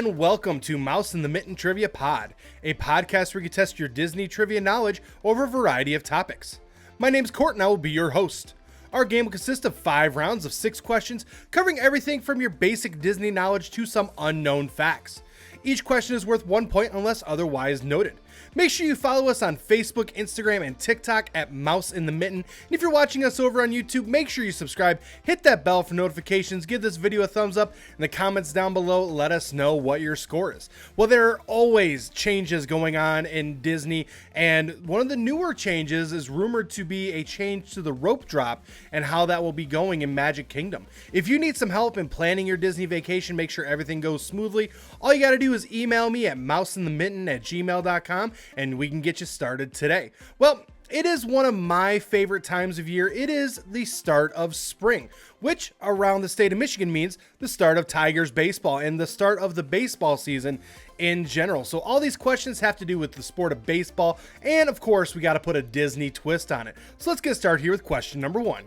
and welcome to Mouse in the Mitten Trivia Pod, a podcast where you test your Disney trivia knowledge over a variety of topics. My name's Court and I will be your host. Our game will consist of 5 rounds of 6 questions, covering everything from your basic Disney knowledge to some unknown facts. Each question is worth 1 point unless otherwise noted. Make sure you follow us on Facebook, Instagram, and TikTok at Mouse in the Mitten. And if you're watching us over on YouTube, make sure you subscribe, hit that bell for notifications, give this video a thumbs up, in the comments down below, let us know what your score is. Well, there are always changes going on in Disney, and one of the newer changes is rumored to be a change to the rope drop and how that will be going in Magic Kingdom. If you need some help in planning your Disney vacation, make sure everything goes smoothly, all you got to do is email me at mouseinthemitten@gmail.com and we can get you started today. Well, it is one of my favorite times of year. It is the start of spring, which around the state of Michigan means the start of Tigers baseball and the start of the baseball season in general. So all these questions have to do with the sport of baseball, and of course we got to put a Disney twist on it. So let's get started here with question number 1.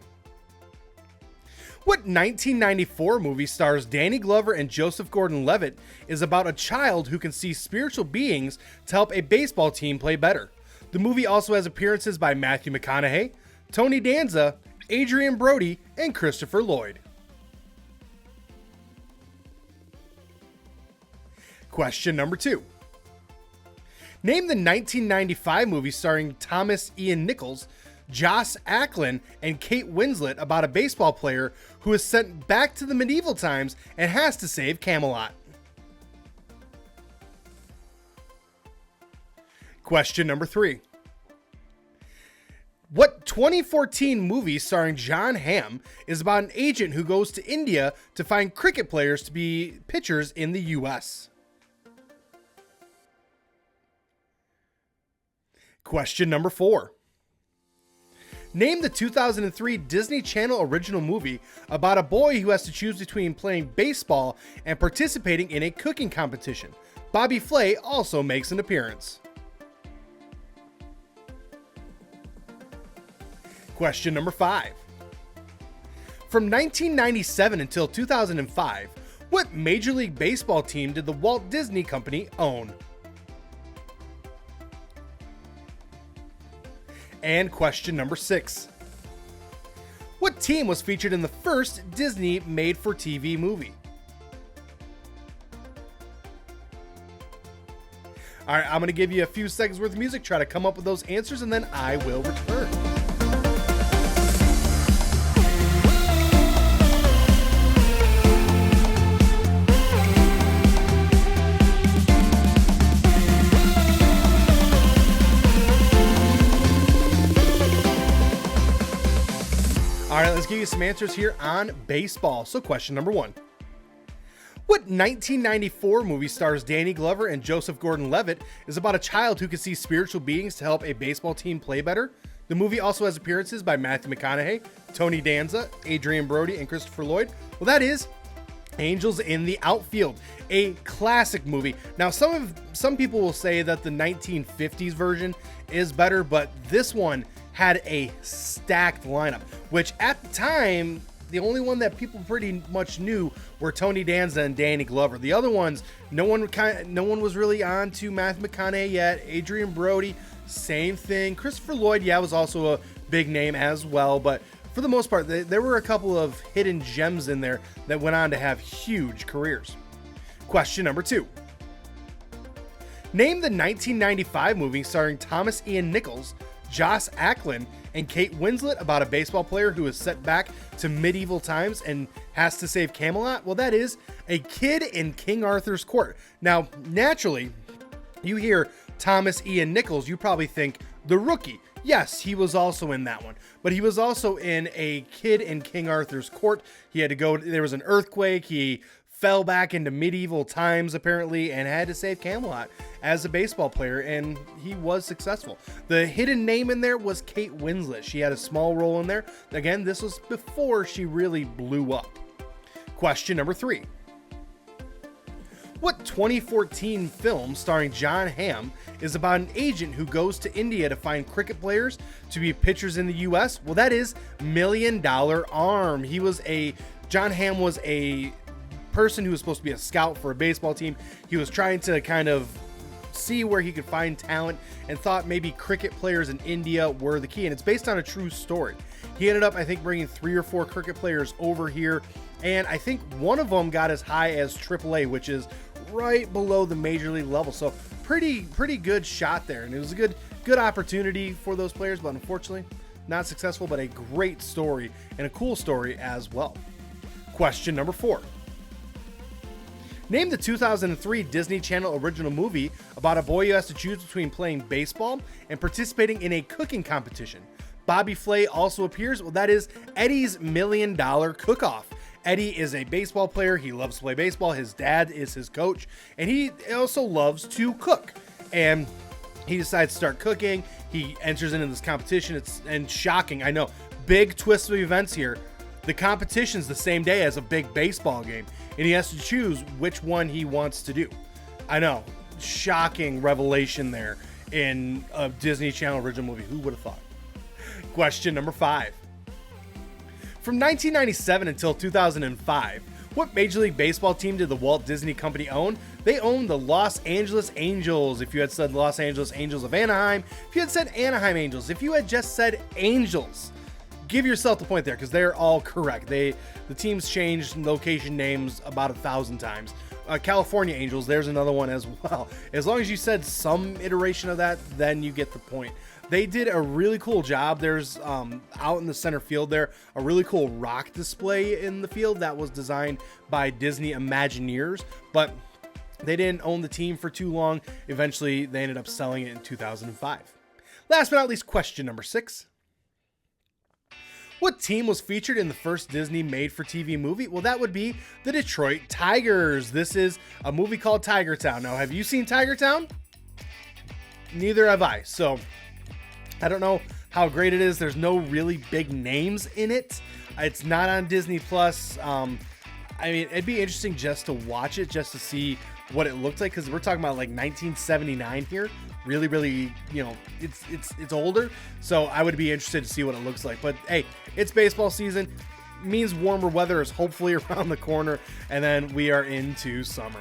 What 1994 movie stars Danny Glover and Joseph Gordon-Levitt is about a child who can see spiritual beings to help a baseball team play better? The movie also has appearances by Matthew McConaughey, Tony Danza, Adrian Brody, and Christopher Lloyd. Question number 2. Name the 1995 movie starring Thomas Ian Nichols, Joss Ackland, and Kate Winslet about a baseball player who is sent back to the medieval times and has to save Camelot. Question number 3. What 2014 movie starring Jon Hamm is about an agent who goes to India to find cricket players to be pitchers in the US? Question number 4. Name the 2003 Disney Channel original movie about a boy who has to choose between playing baseball and participating in a cooking competition. Bobby Flay also makes an appearance. Question number 5. From 1997 until 2005, what Major League Baseball team did the Walt Disney Company own? And question number 6. What team was featured in the first Disney made-for-TV movie? All right, I'm going to give you a few seconds worth of music, try to come up with those answers, and then I will return. All right, let's give you some answers here on baseball. So question number 1. What 1994 movie stars Danny Glover and Joseph Gordon-Levitt is about a child who can see spiritual beings to help a baseball team play better? The movie also has appearances by Matthew McConaughey, Tony Danza, Adrian Brody, and Christopher Lloyd. Well, that is Angels in the Outfield, a classic movie. Now, some people will say that the 1950s version is better, but this one had a stacked lineup, which at the time, the only one that people pretty much knew were Tony Danza and Danny Glover. The other ones, no one was really on to Matthew McConaughey yet. Adrian Brody, same thing. Christopher Lloyd, yeah, was also a big name as well, but for the most part, there were a couple of hidden gems in there that went on to have huge careers. Question number 2. Name the 1995 movie starring Thomas Ian Nichols, Joss Ackland, and Kate Winslet about a baseball player who is sent back to medieval times and has to save Camelot. Well, that is A Kid in King Arthur's Court. Now, naturally, you hear Thomas Ian Nichols, you probably think The Rookie. Yes, he was also in that one, but he was also in A Kid in King Arthur's Court. He had to go, there was an earthquake, he fell back into medieval times apparently and had to save Camelot as a baseball player, and he was successful. The hidden name in there was Kate Winslet. She had a small role in there. Again, this was before she really blew up. Question number 3. What 2014 film starring Jon Hamm is about an agent who goes to India to find cricket players to be pitchers in the US? Well, that is $1 Million Arm. Jon Hamm was a person who was supposed to be a scout for a baseball team. He was trying to kind of see where he could find talent and thought maybe cricket players in India were the key. And it's based on a true story. He ended up, I think, bringing 3 or 4 cricket players over here. And I think one of them got as high as AAA, which is right below the major league level. So pretty good shot there. And it was a good opportunity for those players, but unfortunately not successful, but a great story and a cool story as well. Question number 4. Name the 2003 Disney Channel original movie about a boy who has to choose between playing baseball and participating in a cooking competition. Bobby Flay also appears. Well, that is Eddie's $1 Million Cook-Off. Eddie is a baseball player. He loves to play baseball. His dad is his coach, and he also loves to cook. And he decides to start cooking. He enters into this competition. And shocking, I know, big twist of events here. The competition's the same day as a big baseball game, and he has to choose which one he wants to do. I know, shocking revelation there in a Disney Channel original movie. Who would have thought? Question number 5. From 1997 until 2005, what Major League Baseball team did the Walt Disney Company own? They owned the Los Angeles Angels. If you had said Los Angeles Angels of Anaheim, if you had said Anaheim Angels, if you had just said Angels, give yourself the point there because they're all correct. The teams changed location names about 1,000 times. California Angels, there's another one as well. As long as you said some iteration of that, then you get the point. They did a really cool job. There's out in the center field there, a really cool rock display in the field that was designed by Disney Imagineers, but they didn't own the team for too long. Eventually, they ended up selling it in 2005. Last but not least, question number 6. What team was featured in the first Disney made-for-TV movie? Well, that would be the Detroit Tigers. This is a movie called Tiger Town. Now, have you seen Tiger Town? Neither have I. So, I don't know how great it is. There's no really big names in it. It's not on Disney Plus. I mean, it'd be interesting just to watch it, just to see what it looked like, because we're talking about like 1979 here. Really, you know, it's older, so I would be interested to see what it looks like. But hey, it's baseball season, means warmer weather is hopefully around the corner, and then we are into summer.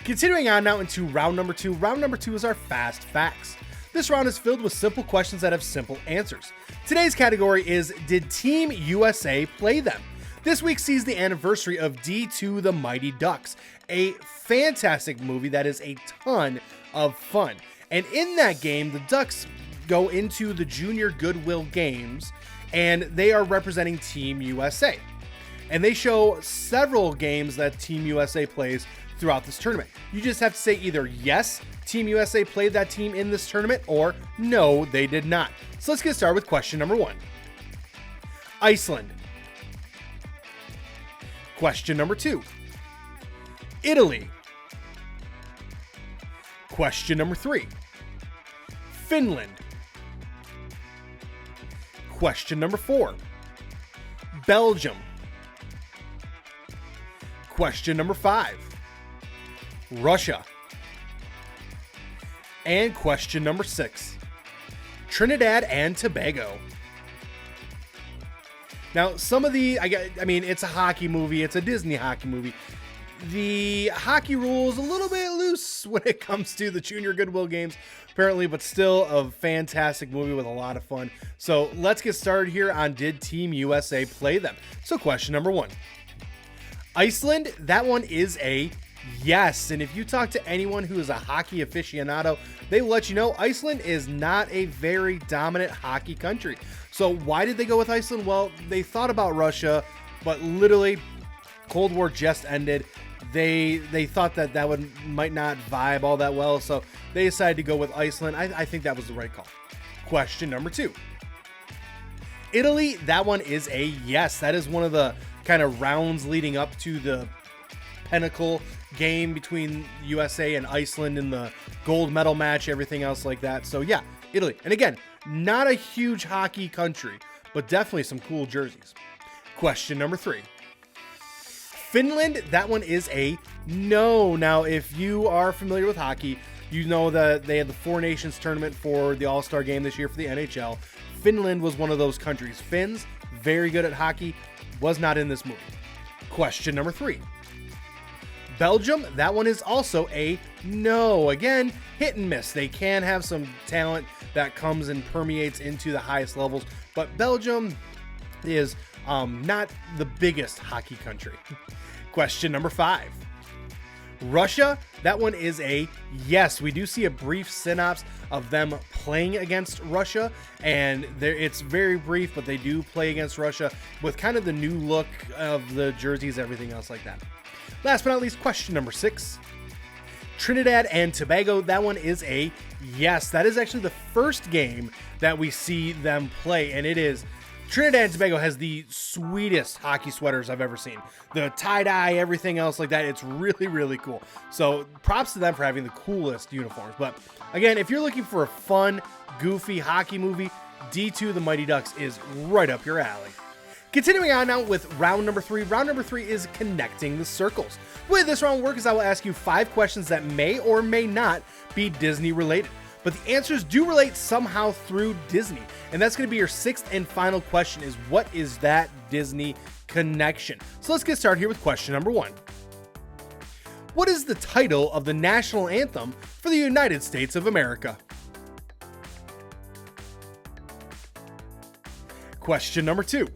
Continuing on now into round number 2. Round number 2 is our fast facts. This round is filled with simple questions that have simple answers. Today's category is, did Team USA play them? This week sees the anniversary of D2 The Mighty Ducks, a fantastic movie that is a ton of fun. And in that game, the Ducks go into the Junior Goodwill Games, and they are representing Team USA. And they show several games that Team USA plays throughout this tournament. You just have to say either yes, Team USA played that team in this tournament, or no, they did not. So let's get started with question number 1. Iceland. Question number 2. Italy. Question number 3. Finland. Question number 4. Belgium. Question number 5. Russia. And question number 6. Trinidad and Tobago. Now, some of the, I mean, it's a hockey movie. It's a Disney hockey movie. The hockey rules a little bit loose when it comes to the Junior Goodwill Games, apparently, but still a fantastic movie with a lot of fun. So let's get started here on did Team USA play them? So question number 1. Iceland, that one is a yes. And if you talk to anyone who is a hockey aficionado, they will let you know Iceland is not a very dominant hockey country. So why did they go with Iceland? Well, they thought about Russia, but literally Cold War just ended. They thought that might not vibe all that well, so they decided to go with Iceland. I think that was the right call. Question number 2. Italy, that one is a yes. That is one of the kind of rounds leading up to the pinnacle game between USA and Iceland in the gold medal match, everything else like that. So yeah, Italy. And again, not a huge hockey country, but definitely some cool jerseys. Question number 3. Finland, that one is a no. Now, if you are familiar with hockey, you know that they had the Four Nations tournament for the All-Star game this year for the NHL. Finland was one of those countries. Finns, very good at hockey, was not in this movie. Question number 3. Belgium, that one is also a no. Again, hit and miss. They can have some talent that comes and permeates into the highest levels, but Belgium is not the biggest hockey country. Question number 5. Russia, that one is a yes. We do see a brief synopsis of them playing against Russia, and it's very brief, but they do play against Russia with kind of the new look of the jerseys, everything else like that. Last but not least, question number 6. Trinidad and Tobago, that one is a yes. That is actually the first game that we see them play, and it is Trinidad and Tobago has the sweetest hockey sweaters I've ever seen. The tie-dye, everything else like that, it's really, really cool. So props to them for having the coolest uniforms. But again, if you're looking for a fun, goofy hockey movie, D2 The Mighty Ducks is right up your alley. Continuing on now with round number 3. Round number 3 is connecting the circles. The way this round works is I will ask you 5 questions that may or may not be Disney related, but the answers do relate somehow through Disney. And that's going to be your 6th and final question, is what is that Disney connection? So let's get started here with question number 1. What is the title of the national anthem for the United States of America? Question number 2.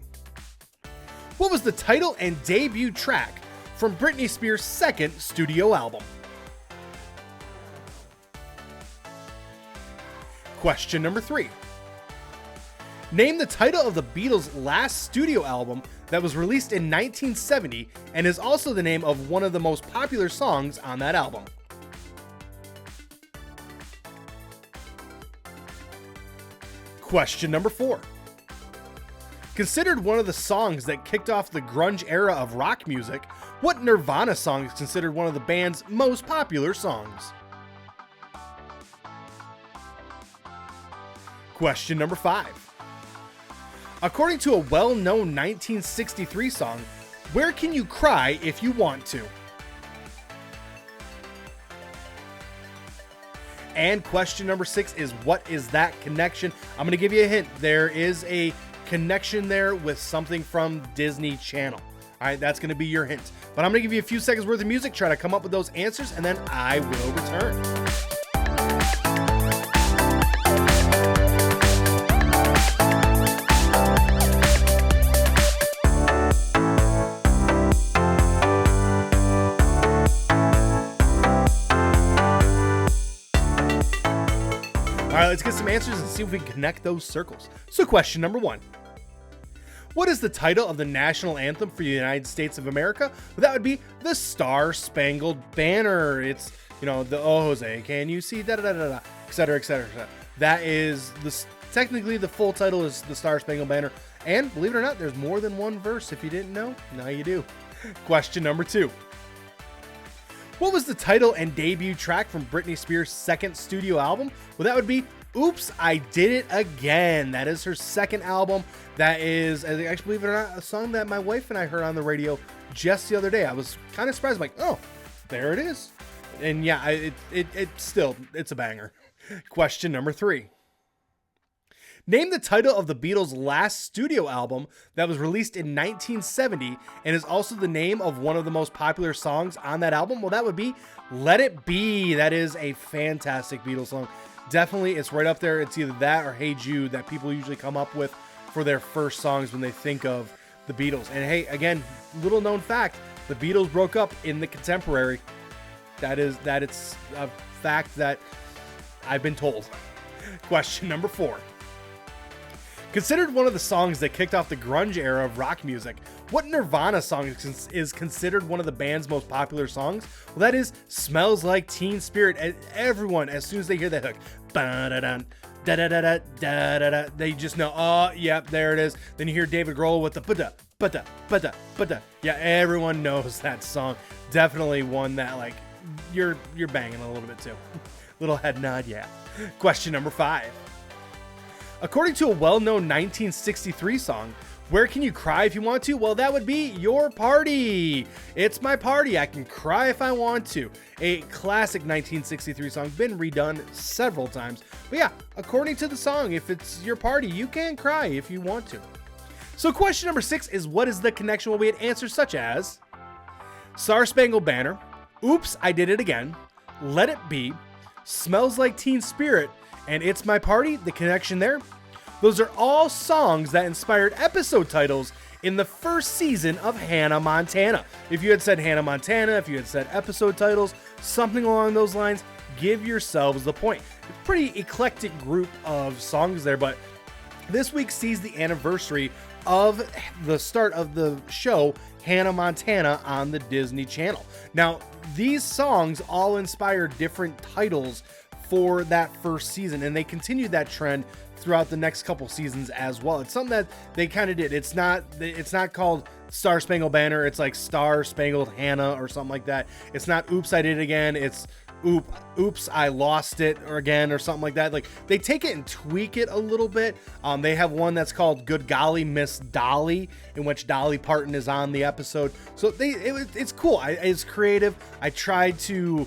What was the title and debut track from Britney Spears' second studio album? Question number 3. Name the title of the Beatles' last studio album that was released in 1970 and is also the name of one of the most popular songs on that album. Question number 4. Considered one of the songs that kicked off the grunge era of rock music, what Nirvana song is considered one of the band's most popular songs? Question number 5. According to a well-known 1963 song, where can you cry if you want to? And question number 6 is what is that connection? I'm going to give you a hint. There is a connection there with something from Disney Channel. All right, that's going to be your hint. But I'm going to give you a few seconds worth of music, try to come up with those answers, and then I will return. All right, let's get some answers and see if we can connect those circles. So question number 1. What is the title of the national anthem for the United States of America? Well, that would be the Star Spangled Banner. It's, the Oh Jose, can you see da da da da da, etc., etc., etc. That is technically the full title is the Star Spangled Banner. And believe it or not, there's more than one verse. If you didn't know, now you do. Question number 2. What was the title and debut track from Britney Spears' second studio album? Well, that would be Oops, I Did It Again. That is her second album. That is, actually, believe it or not, a song that my wife and I heard on the radio just the other day. I was kind of surprised, like, oh, there it is. And yeah, it's a banger. Question number 3. Name the title of the Beatles' last studio album that was released in 1970 and is also the name of one of the most popular songs on that album. Well, that would be Let It Be. That is a fantastic Beatles song. Definitely, it's right up there. It's either that or Hey Jude that people usually come up with for their first songs when they think of the Beatles. And hey, again, little known fact, the Beatles broke up in the contemporary. It's a fact that I've been told. Question number 4. Considered one of the songs that kicked off the grunge era of rock music, what Nirvana song is considered one of the band's most popular songs? Well, that is Smells Like Teen Spirit. And everyone, as soon as they hear that hook, ba-da-dun, da-da-da-da, da-da-da, they just know, oh, yep, there it is. Then you hear David Grohl with the ba-da, ba-da, ba-da, ba-da. Yeah, everyone knows that song. Definitely one that, like, you're banging a little bit too. Little head nod, yeah. Question number 5. According to a well-known 1963 song, where can you cry if you want to? Well, that would be Your Party. It's my party. I can cry if I want to. A classic 1963 song, been redone several times. But yeah, according to the song, if it's your party, you can cry if you want to. So question number 6 is what is the connection? Well, we had answers such as Star Spangled Banner, Oops, I Did It Again, Let It Be, Smells Like Teen Spirit, and It's My Party, the connection there. Those are all songs that inspired episode titles in the first season of Hannah Montana. If you had said Hannah Montana, if you had said episode titles, something along those lines, give yourselves the point. A pretty eclectic group of songs there, but this week sees the anniversary of the start of the show Hannah Montana on the Disney Channel. Now, these songs all inspired different titles for that first season, and they continued that trend throughout the next couple seasons as well. It's something that they kind of did. It's not called Star Spangled Banner. It's like Star Spangled Hannah or something like that. It's not Oops, I Did It Again. It's Oops, I Lost It or again or something like that. Like, they take it and tweak it a little bit. They have one that's called Good Golly Miss Dolly, in which Dolly Parton is on the episode. So it's cool. It's creative. I tried to,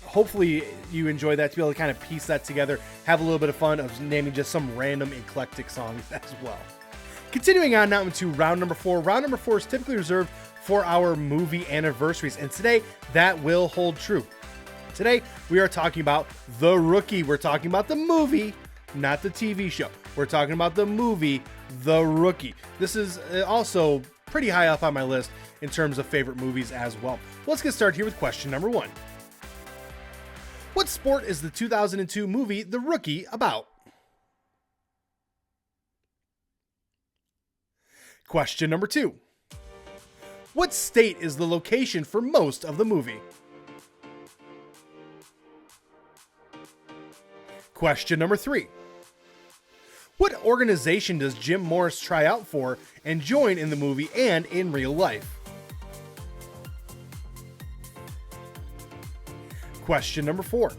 hopefully you enjoy that, to be able to kind of piece that together, have a little bit of fun of naming just some random eclectic songs as well. Continuing on now into round number 4. Round number 4 is typically reserved for our movie anniversaries, and today that will hold true. Today, we are talking about The Rookie. We're talking about the movie, not the TV show. We're talking about the movie, The Rookie. This is also pretty high up on my list in terms of favorite movies as well. Let's get started here with question number 1. What sport is the 2002 movie, The Rookie, about? Question number 2. What state is the location for most of the movie? Question number 3. What organization does Jim Morris try out for and join in the movie and in real life? Question number 4.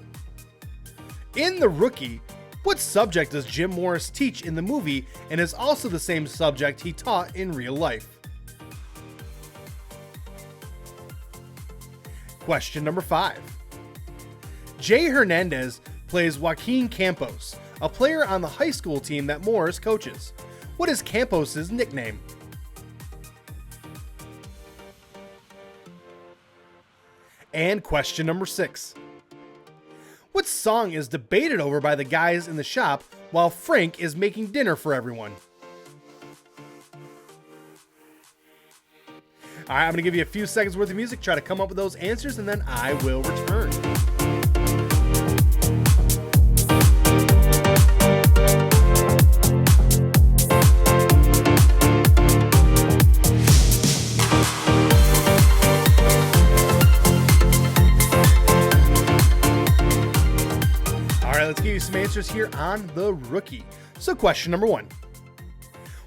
In The Rookie, what subject does Jim Morris teach in the movie and is also the same subject he taught in real life? Question number 5. Jay Hernandez plays Joaquin Campos, a player on the high school team that Morris coaches. What is Campos' nickname? And question number 6. What song is debated over by the guys in the shop while Frank is making dinner for everyone? All right, I'm going to give you a few seconds worth of music, try to come up with those answers, and then I will return. Let's give you some answers here on The Rookie. So question number 1.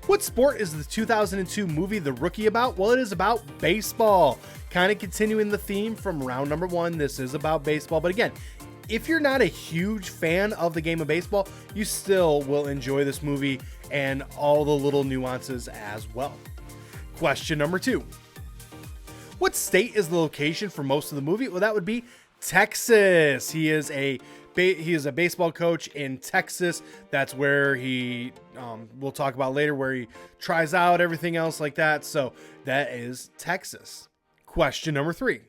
What sport is the 2002 movie The Rookie about? Well, it is about baseball. Kind of continuing the theme from round number 1. This is about baseball. But again, if you're not a huge fan of the game of baseball, you still will enjoy this movie and all the little nuances as well. Question number 2. What state is the location for most of the movie? Well, that would be Texas. He is a baseball coach in Texas. That's where he, we'll talk about later, where he tries out everything else like that. So that is Texas. Question number 3.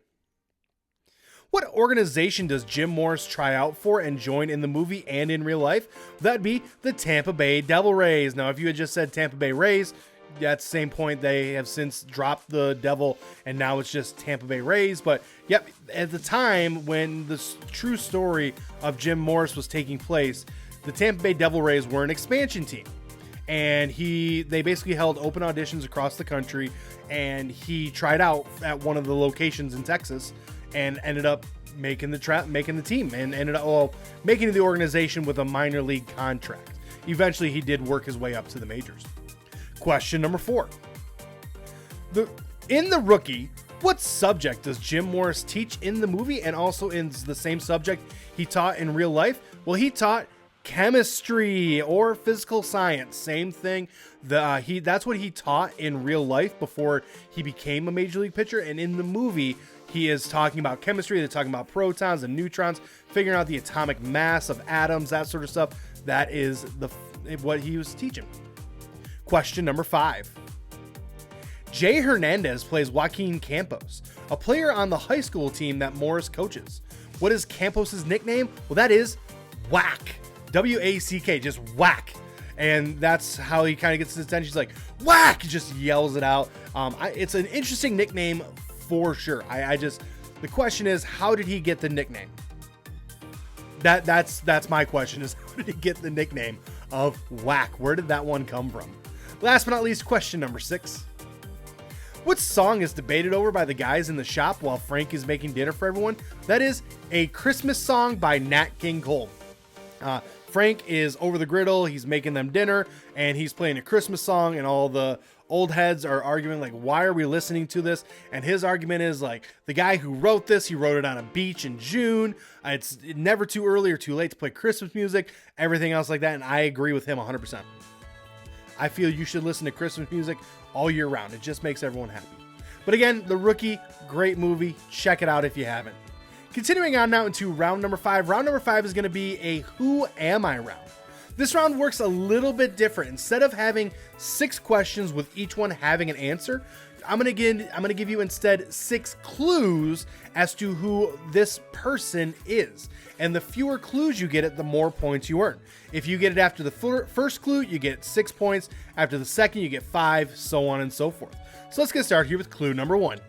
What organization does Jim Morris try out for and join in the movie and in real life? That'd be the Tampa Bay Devil Rays. Now, if you had just said Tampa Bay Rays, that's the same point. They have since dropped the Devil, and now it's just Tampa Bay Rays. But yep, at the time when the true story of Jim Morris was taking place, the Tampa Bay Devil Rays were an expansion team, and they basically held open auditions across the country, and he tried out at one of the locations in Texas and ended up making the team, and ended up making the organization with a minor league contract. Eventually, he did work his way up to the majors. Question number 4. In The Rookie, what subject does Jim Morris teach in the movie and also in the same subject he taught in real life? Well, he taught chemistry or physical science. Same thing. That's what he taught in real life before he became a major league pitcher. And in the movie, he is talking about chemistry. They're talking about protons and neutrons, figuring out the atomic mass of atoms, that sort of stuff. That is what he was teaching. Question number 5. Jay Hernandez plays Joaquin Campos, a player on the high school team that Morris coaches. What is Campos' nickname? Well, that is Whack. W-A-C-K, just whack. And that's how he kind of gets his attention. He's like, whack! He just yells it out. It's an interesting nickname for sure. The question is, how did he get the nickname? That's my question, is how did he get the nickname of Whack? Where did that one come from? Last but not least, question number 6. What song is debated over by the guys in the shop while Frank is making dinner for everyone? That is A Christmas Song by Nat King Cole. Frank is over the griddle, he's making them dinner, and he's playing a Christmas song, and all the old heads are arguing, like, why are we listening to this? And his argument is, like, the guy who wrote this, he wrote it on a beach in June. It's never too early or too late to play Christmas music, everything else like that, and I agree with him 100%. I feel you should listen to Christmas music all year round. It just makes everyone happy. But again, The Rookie, great movie. Check it out if you haven't. Continuing on now into round number 5. Round number 5 is going to be a Who Am I round. This round works a little bit different. Instead of having 6 questions with each one having an answer, I'm going to give you instead 6 clues as to who this person is. And the fewer clues you get it, the more points you earn. If you get it after the first clue, you get 6 points. After the second, you get 5, so on and so forth. So let's get started here with clue number 1.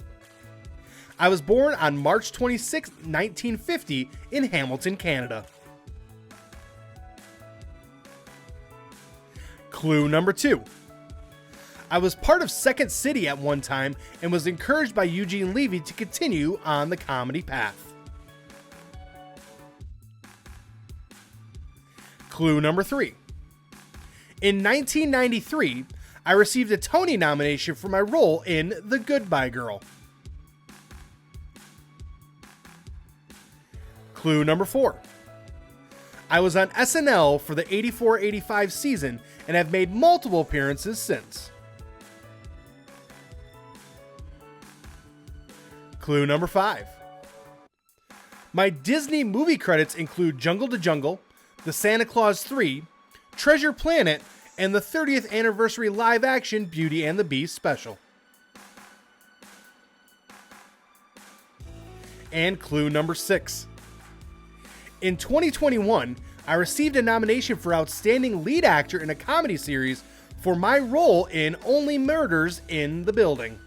I was born on March 26, 1950 in Hamilton, Canada. Clue number 2. I was part of Second City at one time and was encouraged by Eugene Levy to continue on the comedy path. Clue number 3. In 1993, I received a Tony nomination for my role in The Goodbye Girl. Clue number 4. I was on SNL for the 84-85 season and have made multiple appearances since. Clue number 5. My Disney movie credits include Jungle to Jungle, The Santa Claus 3, Treasure Planet, and the 30th anniversary live-action Beauty and the Beast special. And clue number 6. In 2021, I received a nomination for Outstanding Lead Actor in a Comedy Series for my role in Only Murders in the Building.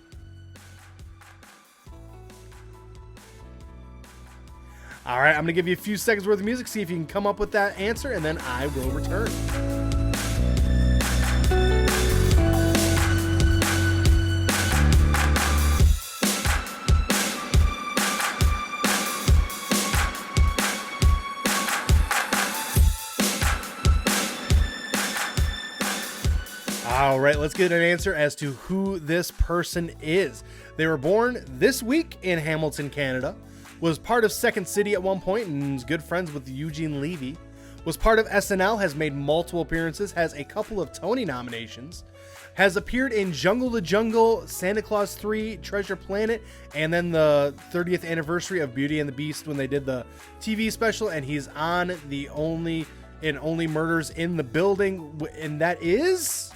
All right, I'm going to give you a few seconds worth of music, see if you can come up with that answer, and then I will return. All right, let's get an answer as to who this person is. They were born this week in Hamilton, Canada, was part of Second City at one point and is good friends with Eugene Levy, was part of SNL, has made multiple appearances, has a couple of Tony nominations, has appeared in Jungle to Jungle, Santa Claus 3, Treasure Planet, and then the 30th anniversary of Beauty and the Beast when they did the TV special, and he's on the Only Murders in the Building, and that is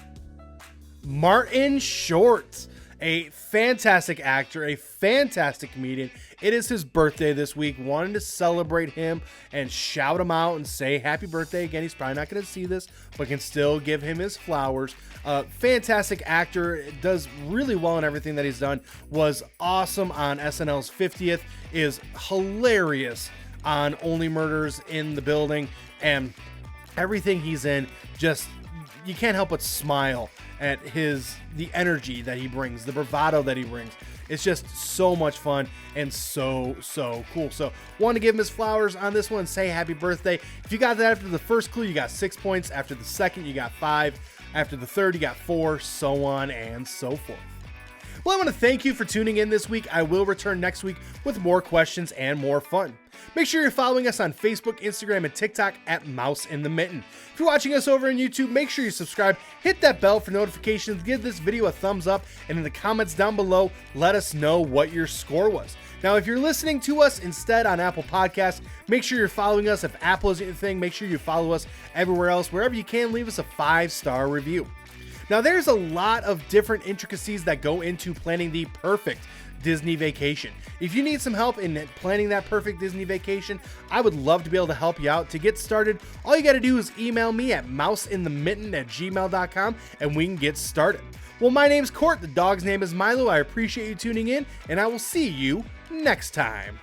Martin Short, a fantastic actor, a fantastic comedian. It is his birthday this week. Wanted to celebrate him and shout him out and say happy birthday again. He's probably not going to see this, but can still give him his flowers. Fantastic actor, does really well in everything that he's done. Was awesome on SNL's 50th, is hilarious on Only Murders in the Building, and everything he's in, just you can't help but smile at the energy that he brings, the bravado that he brings. It's just so much fun and so cool. So want to give him his flowers on this one and say happy birthday. If you got that after the first clue, you got 6 points. After the second, you got 5. After the third, you got 4, so on and so forth. Well, I want to thank you for tuning in this week. I will return next week with more questions and more fun. Make sure you're following us on Facebook, Instagram, and TikTok at Mouse in the Mitten. If you're watching us over on YouTube, make sure you subscribe, hit that bell for notifications, give this video a thumbs up, and in the comments down below, let us know what your score was. Now, if you're listening to us instead on Apple Podcasts, make sure you're following us. If Apple isn't your thing, make sure you follow us everywhere else. Wherever you can, leave us a 5-star review. Now, there's a lot of different intricacies that go into planning the perfect Disney vacation. If you need some help in planning that perfect Disney vacation, I would love to be able to help you out. To get started, all you got to do is email me at mouseinthemitten@gmail.com and we can get started. Well, my name's Court, the dog's name is Milo. I appreciate you tuning in, and I will see you next time.